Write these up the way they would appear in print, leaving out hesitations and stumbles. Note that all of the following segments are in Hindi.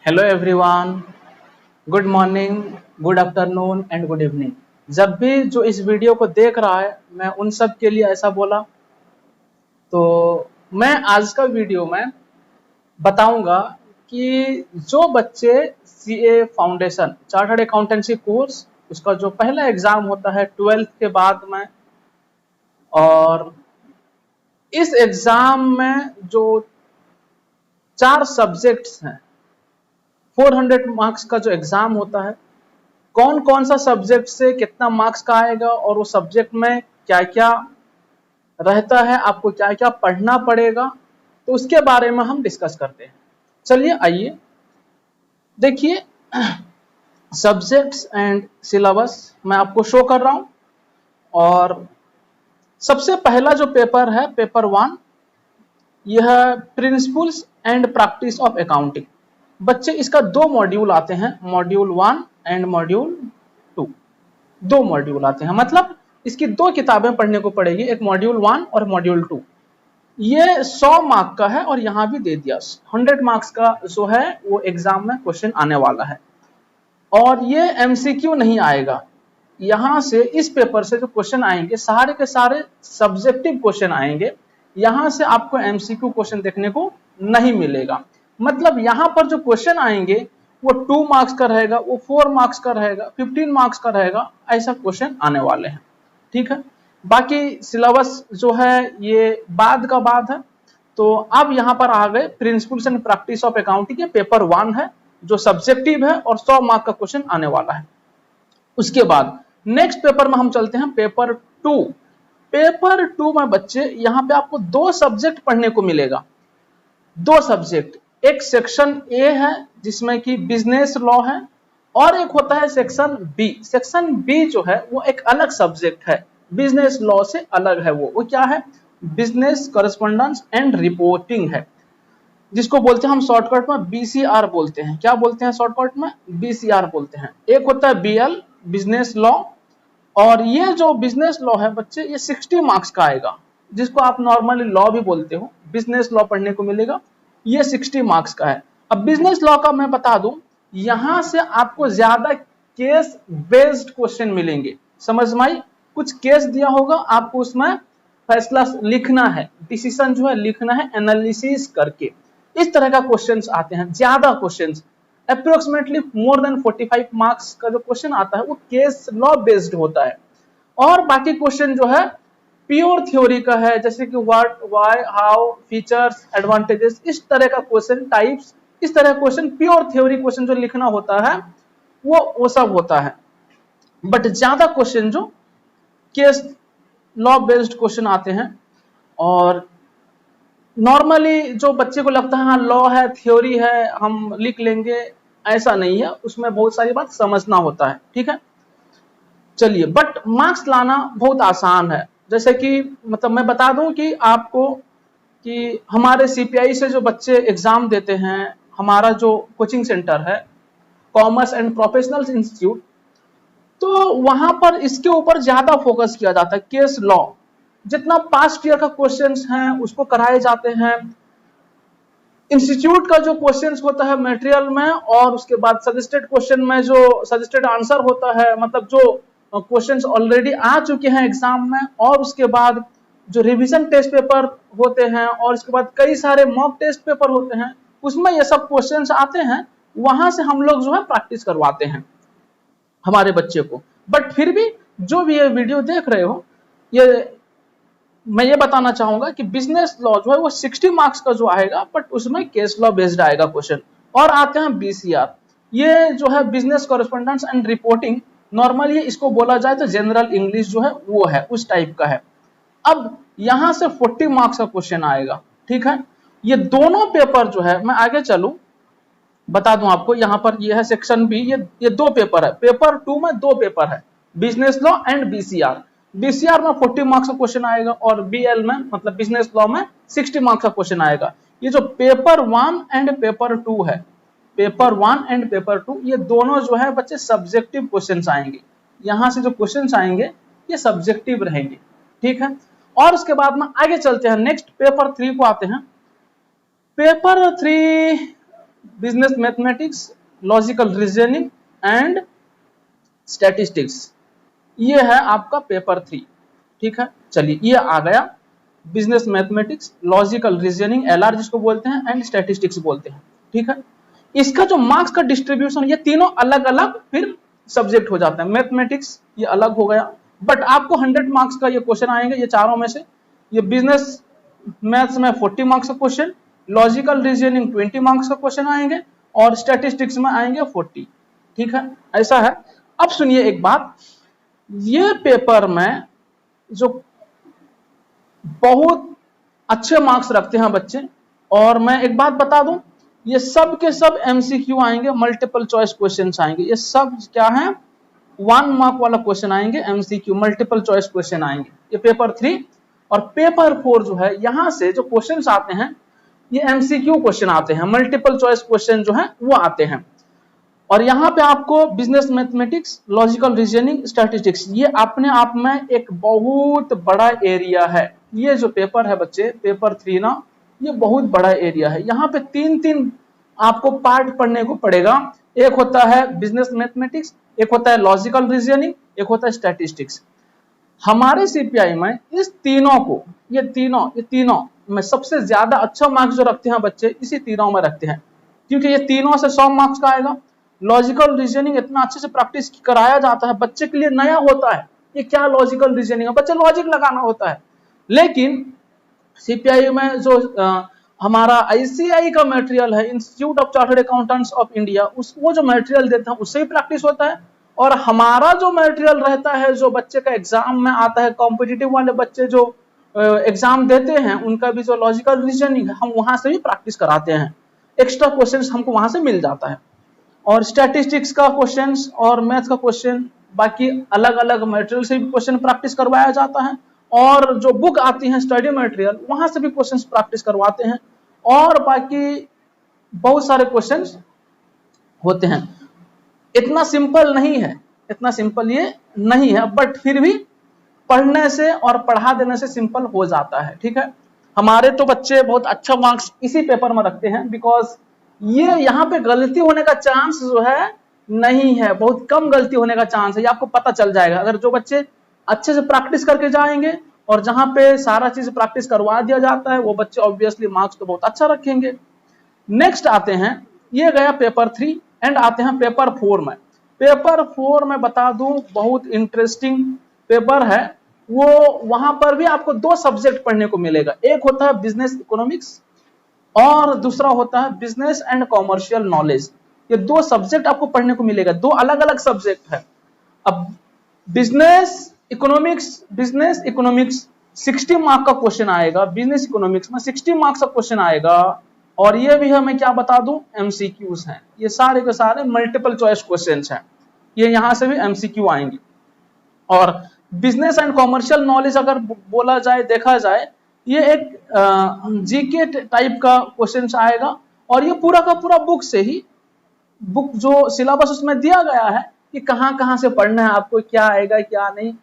Hello everyone, good morning, good afternoon and good evening. जब भी जो इस वीडियो को देख रहा है, मैं उन सब के लिए ऐसा बोला। तो मैं आज का वीडियो में बताऊंगा कि जो बच्चे CA foundation chartered accountancy course उसका जो पहला एग्जाम होता है 12th के बाद में, और इस एग्जाम में जो 4 सब्जेक्ट्स हैं, 400 मार्क्स का जो एग्जाम होता है, कौन कौन सा सब्जेक्ट से कितना मार्क्स का आएगा और वो सब्जेक्ट में क्या क्या रहता है, आपको क्या क्या पढ़ना पड़ेगा, तो उसके बारे में हम डिस्कस करते हैं। चलिए आइए देखिए, सब्जेक्ट्स एंड सिलेबस मैं आपको शो कर रहा हूं। और सबसे पहला जो पेपर है, पेपर 1, यह principles and practice of accounting. बच्चे इसका 2 मॉड्यूल आते हैं, मॉड्यूल 1 एंड मॉड्यूल 2। 2 मॉड्यूल आते हैं, मतलब इसकी 2 किताबें पढ़ने को पड़ेगी, एक मॉड्यूल 1 और मॉड्यूल 2। ये 100 मार्क का है और यहां भी दे दिया 100 मार्क्स का जो है वो एग्जाम में क्वेश्चन आने वाला है। और ये एमसीक्यू नहीं आएगा, यहां से इस पेपर से जो क्वेश्चन आएंगे सारे के सारे सब्जेक्टिव क्वेश्चन आएंगे। यहां से आपको एमसीक्यू क्वेश्चन देखने को नहीं मिलेगा। मतलब यहां पर जो क्वेश्चन आएंगे वो 2 मार्क्स का रहेगा, वो 4 मार्क्स का रहेगा, 15 मार्क्स का रहेगा, ऐसा क्वेश्चन आने वाले हैं। ठीक है, बाकी सिलेबस जो है ये बाद का बात है। तो अब यहां पर आ गए principles and practice of accounting के पेपर 1 है जो सब्जेक्टिव है और 100 मार्क का क्वेश्चन आने वाला है। उसके बाद नेक्स्ट पेपर में हम चलते हैं, पेपर 2। पेपर 2 में बच्चे यहां पे आपको 2 सब्जेक्ट पढ़ने को मिलेगा। 2 सब्जेक्ट, एक सेक्शन ए है जिसमें कि बिजनेस लॉ है, और एक होता है सेक्शन बी। सेक्शन बी जो है वो एक अलग सब्जेक्ट है, बिजनेस लॉ से अलग है। वो क्या है? बिजनेस कॉरेस्पोंडेंस एंड रिपोर्टिंग है, जिसको बोलते हैं हम शॉर्टकट में बीसीआर बोलते हैं। क्या बोलते हैं शॉर्टकट में? बीसीआर बोलते हैं। एक होता है बीएल, बिजनेस लॉ, और ये जो बिजनेस लॉ है बच्चे, ये 60 मार्क्स का आएगा, जिसको आप नॉर्मली लॉ भी बोलते हो। बिजनेस लॉ पढ़ने को मिलेगा, ये 60 मार्क्स का है। अब बिजनेस लॉ का मैं बता दूं, यहां से आपको ज्यादा केस बेस्ड क्वेश्चन मिलेंगे। समझ में आई? कुछ केस दिया होगा, आपको उसमें फैसला लिखना है, डिसीजन जो है लिखना है एनालिसिस करके। इस तरह का क्वेश्चंस आते हैं, ज्यादा questions, approximately more than 45 marks का जो क्वेश्चन आता है वो केस लॉ बेस्ड होता है। और बाकी क्वेश्चन जो है प्योर थ्योरी का है, जैसे कि what, why, how, features, advantages, इस तरह का क्वेश्चन टाइप्स, इस तरह क्वेश्चन प्योर थ्योरी क्वेश्चन जो लिखना होता है वो सब होता है। बट ज्यादा क्वेश्चन जो केस लॉ बेस्ड क्वेश्चन आते हैं। और नॉर्मली जो बच्चे को लगता है हाँ लॉ है, थ्योरी है, हम लिख लेंगे, ऐसा नहीं है, उसमें बहुत सारी बात समझना होता है। ठीक है, चलिए, बट मार्क्स लाना बहुत आसान है। जैसे कि मतलब मैं बता दूं कि आपको कि हमारे सीपीआई से जो बच्चे एग्जाम देते हैं, हमारा जो कोचिंग सेंटर है कॉमर्स एंड प्रोफेशनल इंस्टीट्यूट, तो वहां पर इसके ऊपर ज्यादा फोकस किया जाता है। केस लॉ, जितना पास्ट ईयर का क्वेश्चंस हैं उसको कराए जाते हैं। इंस्टीट्यूट का जो क्वेश्चंस होता है मटेरियल में, और उसके बाद सजेस्टेड क्वेश्चन में जो सजेस्टेड आंसर होता है, मतलब जो क्वेश्चंस ऑलरेडी आ चुके हैं एग्जाम में, और उसके बाद जो रिवीजन टेस्ट पेपर होते हैं, और उसके बाद कई सारे मॉक टेस्ट पेपर होते हैं, उसमें ये सब क्वेश्चंस आते हैं। वहां से हम लोग जो है प्रैक्टिस करवाते हैं हमारे बच्चे को। बट फिर भी जो भी ये वीडियो देख रहे हो, ये मैं ये बताना चाहूंगा कि बिजनेस लॉ जो है वो 60 मार्क्स का जो आएगा, बट उसमें केस लॉ बेस्ड आएगा क्वेश्चन। और आते हैं बीसीआर, ये जो है business correspondence and reporting, normally इसको बोला जाए तो जनरल इंग्लिश जो है वो है, उस टाइप का है। अब यहां से 40 मार्क्स का क्वेश्चन आएगा। ठीक है, ये दोनों पेपर जो है, मैं आगे चलूं बता दूं आपको, यहां पर ये है सेक्शन बी, ये 2 पेपर है। पेपर 2 में 2 पेपर है, business law and BCR. BCR में 40 मार्क्स का क्वेश्चन आएगा, और बीएल में मतलब बिजनेस लॉ में 60 मार्क्स का क्वेश्चन आएगा। ये जो पेपर 1 एंड पेपर 2 है, पेपर 1 एंड पेपर 2, ये दोनों जो है बच्चे सब्जेक्टिव क्वेश्चंस आएंगे। यहां से जो क्वेश्चंस आएंगे ये सब्जेक्टिव रहेंगे। ठीक है, और उसके बाद में आगे चलते हैं, नेक्स्ट पेपर 3 को आते हैं। Paper 3 business mathematics, logical reasoning and statistics. ये है आपका पेपर 3। ठीक है, चलिए ये आ गया business mathematics, logical reasoning LR जिसको बोलते हैं एंड स्टैटिस्टिक्स बोलते हैं। ठीक है, इसका जो मार्क्स का डिस्ट्रीब्यूशन, ये तीनों अलग अलग फिर सब्जेक्ट हो जाते हैं। मैथमेटिक्स ये अलग हो गया, बट आपको 100 मार्क्स का ये क्वेश्चन आएंगे ये चारों में से। ये बिजनेस मैथ्स में 40 मार्क्स का क्वेश्चन, लॉजिकल रीजनिंग 20 मार्क्स का क्वेश्चन आएंगे और स्टैटिस्टिक्स में आएंगे 40। ठीक है, ऐसा है। अब सुनिए एक बात, ये पेपर में जो बहुत अच्छे मार्क्स रखते हैं बच्चे, और मैं एक बात बता दूं, ये सब के सब MCQ आएंगे, मल्टीपल चॉइस क्वेश्चंस आएंगे। ये सब क्या है, 1 मार्क वाला क्वेश्चन आएंगे, MCQ मल्टीपल चॉइस क्वेश्चन आएंगे। ये पेपर 3 और पेपर 4 जो है, यहां से जो क्वेश्चंस आते हैं ये MCQ क्वेश्चन आते हैं, मल्टीपल चॉइस क्वेश्चन जो है वो आते हैं। और यहाँ पे आपको business mathematics, logical reasoning, statistics, ये अपने आप में एक बहुत बड़ा एरिया है। ये जो पेपर है बच्चे, पेपर 3 ना, ये बहुत बड़ा एरिया है। यहाँ पे 3 आपको पार्ट पढ़ने को पड़ेगा। एक होता है बिजनेस मैथमेटिक्स, एक होता है लॉजिकल रीजनिंग, एक होता है स्टैटिस्टिक्स। हमारे CPI में इस तीनों को, ये तीनों में सबसे ज्यादा अच्छा मार्क्स जो रखते हैं बच्चे, इसी तीनों में रखते हैं, क्योंकि ये तीनों से 100 मार्क्स का आएगा। लॉजिकल रीजनिंग इतना अच्छे से प्रैक्टिस कराया जाता है, बच्चे के लिए नया होता है। ये क्या लॉजिकल रीजनिंग है, बच्चे लॉजिक लगाना होता है। लेकिन CPI में जो हमारा ICAI का मटेरियल है, institute of chartered accountants of India, वो जो मटेरियल देते हैं उससे भी प्रैक्टिस होता है। और हमारा जो मटेरियल रहता है, जो बच्चे का एग्जाम में आता है, कॉम्पिटिटिव वाले बच्चे जो एग्जाम देते हैं, उनका भी जो लॉजिकल रीजनिंग है, हम वहां से भी प्रैक्टिस कराते हैं। एक्स्ट्रा क्वेश्चंस हमको वहां से मिल जाता है। और स्टैटिस्टिक्स का क्वेश्चंस और मैथ्स का क्वेश्चन, बाकी अलग अलग मटेरियल से भी क्वेश्चन प्रैक्टिस करवाया जाता है। और जो बुक आती है स्टडी मटेरियल, वहां से भी क्वेश्चंस प्रैक्टिस करवाते हैं। और बाकी बहुत सारे क्वेश्चंस होते हैं। इतना सिंपल नहीं है, इतना सिंपल ये नहीं है, बट फिर भी पढ़ने से और पढ़ा देने से सिंपल हो जाता है। ठीक है, हमारे तो बच्चे बहुत अच्छा मार्क्स इसी पेपर में रखते हैं, बिकॉज ये यहाँ पे गलती होने का चांस जो है नहीं है, बहुत कम गलती होने का चांस है। ये आपको पता चल जाएगा अगर जो बच्चे अच्छे से प्रैक्टिस करके जाएंगे, और जहां पे सारा चीज प्रैक्टिस करवा दिया जाता है, वो बच्चे ऑब्वियसली मार्क्स तो बहुत अच्छा रखेंगे। नेक्स्ट आते हैं, ये गया पेपर 3 एंड आते हैं पेपर 4 में। पेपर 4 में बता दूं, बहुत इंटरेस्टिंग पेपर है वो। वहां पर भी आपको 2 सब्जेक्ट पढ़ने को मिलेगा, एक होता है बिजनेस इकोनॉमिक्स और दूसरा होता है बिजनेस एंड कॉमर्शियल नॉलेज। ये 2 सब्जेक्ट आपको पढ़ने को मिलेगा, 2 अलग अलग सब्जेक्ट है। अब बिजनेस इकोनॉमिक्स 60 मार्क का क्वेश्चन आएगा, बिजनेस इकोनॉमिक्स में 60 मार्क्स का क्वेश्चन आएगा। और ये भी हमें क्या बता दूं, MCQs हैं। ये सारे के सारे मल्टीपल चॉइस क्वेश्चंस हैं, ये यहां से भी MCQ आएंगे। और बिजनेस एंड कॉमर्शियल नॉलेज अगर बोला जाए, देखा जाए, ये एक GK टाइप का क्वेश्चन आएगा। और ये पूरा का पूरा बुक से ही, बुक जो सिलेबस उसमें दिया गया है कि कहां कहां से पढ़ना है आपको, क्या आएगा क्या नहीं,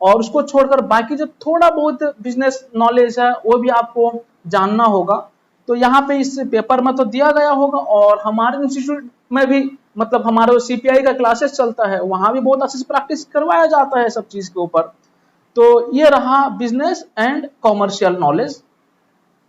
और उसको छोड़कर बाकी जो थोड़ा बहुत बिजनेस नॉलेज है वो भी आपको जानना होगा। तो यहाँ पे इस पेपर में तो दिया गया होगा। और हमारे इंस्टीट्यूट में भी, मतलब हमारे CPI का क्लासेस चलता है, वहां भी बहुत अच्छे से प्रैक्टिस करवाया जाता है सब चीज के ऊपर। तो ये रहा बिजनेस एंड कॉमर्शियल नॉलेज,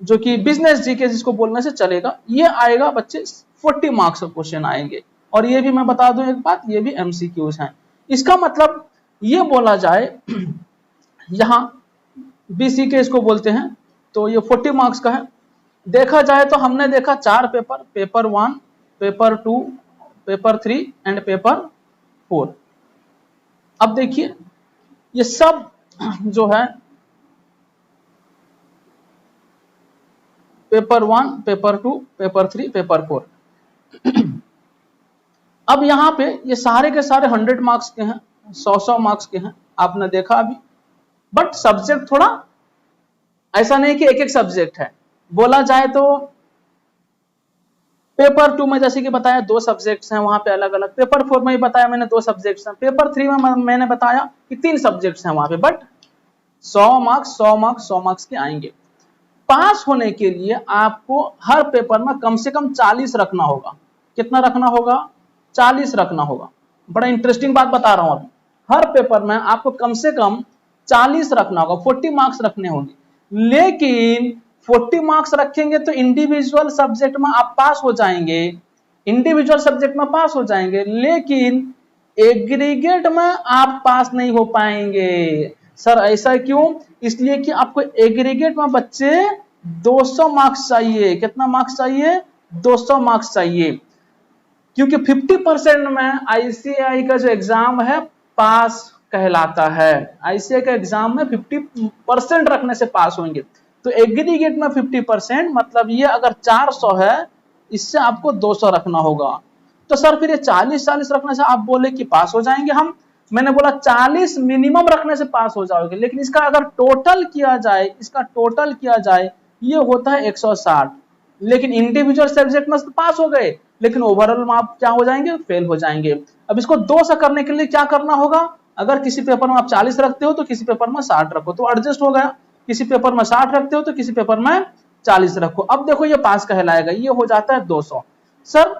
जो कि बिजनेस GK जिसको बोलने से चलेगा। ये आएगा बच्चे 40 मार्क्स का क्वेश्चन आएंगे। और ये भी मैं बता दूं एक बात, ये भी MCQs हैं। इसका मतलब ये बोला जाए, यहाँ BCK इसको बोलते हैं, तो ये 40 मार्क्स का है। देखा जाए तो हमने देखा 4 paper, paper 1, paper 2, paper 3 and paper 4। अब देखिए ये सब जो है पेपर 1, पेपर 2, पेपर 3, पेपर 4। अब यहाँ पे ये सारे के सारे 100 मार्क्स के हैं, 100 मार्क्स के हैं, आपने देखा अभी। बट सब्जेक्ट थोड़ा ऐसा नहीं कि एक एक सब्जेक्ट है। बोला जाए तो पेपर 2 में जैसे कि बताया 2 सब्जेक्ट्स हैं वहां पे अलग अलग, पेपर 4 में भी बताया मैंने 2 सब्जेक्ट्स हैं, पेपर 3 में मैंने बताया कि 3 सब्जेक्ट्स हैं वहां पे। बट 100 मार्क्स के आएंगे। पास होने के लिए आपको हर पेपर में कम से कम 40 रखना होगा। कितना रखना होगा? 40 रखना होगा। बड़ा इंटरेस्टिंग बात बता रहा हूं अभी। हर पेपर में आपको कम से कम 40 रखना होगा, 40 मार्क्स रखने होंगे। लेकिन 40 मार्क्स रखेंगे तो इंडिविजुअल सब्जेक्ट में आप पास हो जाएंगे, इंडिविजुअल सब्जेक्ट में पास हो जाएंगे, लेकिन एग्रीगेट में आप पास नहीं हो पाएंगे। सर ऐसा क्यों? इसलिए कि आपको एग्रीगेट में बच्चे 200 मार्क्स चाहिए। कितना मार्क्स चाहिए? 200 मार्क्स चाहिए, क्योंकि 50% में आईसीएआई का जो एग्जाम है पास कहलाता है। आईसीएआई का एग्जाम में 50% रखने से पास होंगे। तो एग्रीगेट में 50% मतलब ये अगर 400 है, इससे आपको 200 रखना होगा। तो सर फिर ये 40-40 रखने से आप बोले कि पास हो जाएंगे हम। मैंने बोला 40 मिनिमम रखने से पास हो जाओगे, लेकिन इसका अगर टोटल किया जाए, ये होता है 160। लेकिन इंडिविजुअल सब्जेक्ट में पास हो गए, लेकिन ओवरऑल में आप क्या हो जाएंगे? फेल हो जाएंगे। अब इसको 200 करने के लिए क्या करना होगा? अगर किसी पेपर में आप 40 रखते हो तो किसी पेपर में 60 रखो, तो एडजस्ट हो गया। किसी पेपर में 60 रखते हो तो किसी पेपर में 40 रखो। अब देखो ये पास कहलाएगा, ये हो जाता है 200। सर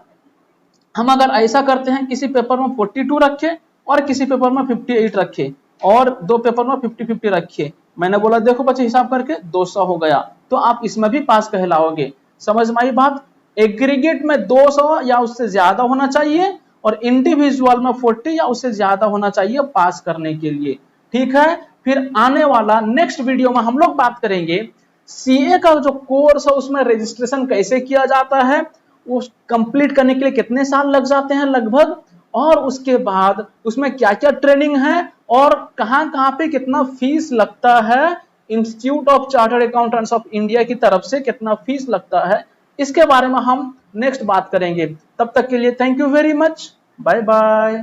हम अगर ऐसा करते हैं, किसी पेपर में 42 रखे और किसी पेपर में 58 रखे और दो पेपर में 50-50 रखे, मैंने बोला देखो बच्चे हिसाब करके 200 हो गया, तो आप इसमें भी पास कहलाओगे। समझ में आई बात? एग्रीगेट में 200 या उससे ज्यादा होना चाहिए और इंडिविजुअल में 40 या उससे ज्यादा होना चाहिए पास करने के लिए। ठीक है, फिर आने वाला नेक्स्ट वीडियो में हम लोग बात करेंगे सीए का जो कोर्स है उसमें रजिस्ट्रेशन कैसे किया जाता है, वो कंप्लीट करने के लिए कितने साल लग जाते हैं लगभग, और उसके बाद उसमें क्या क्या ट्रेनिंग है और कहां पे कितना फीस लगता है, institute of chartered accountants of India की तरफ से कितना फीस लगता है, इसके बारे में हम नेक्स्ट बात करेंगे। तब तक के लिए thank you very much, bye bye.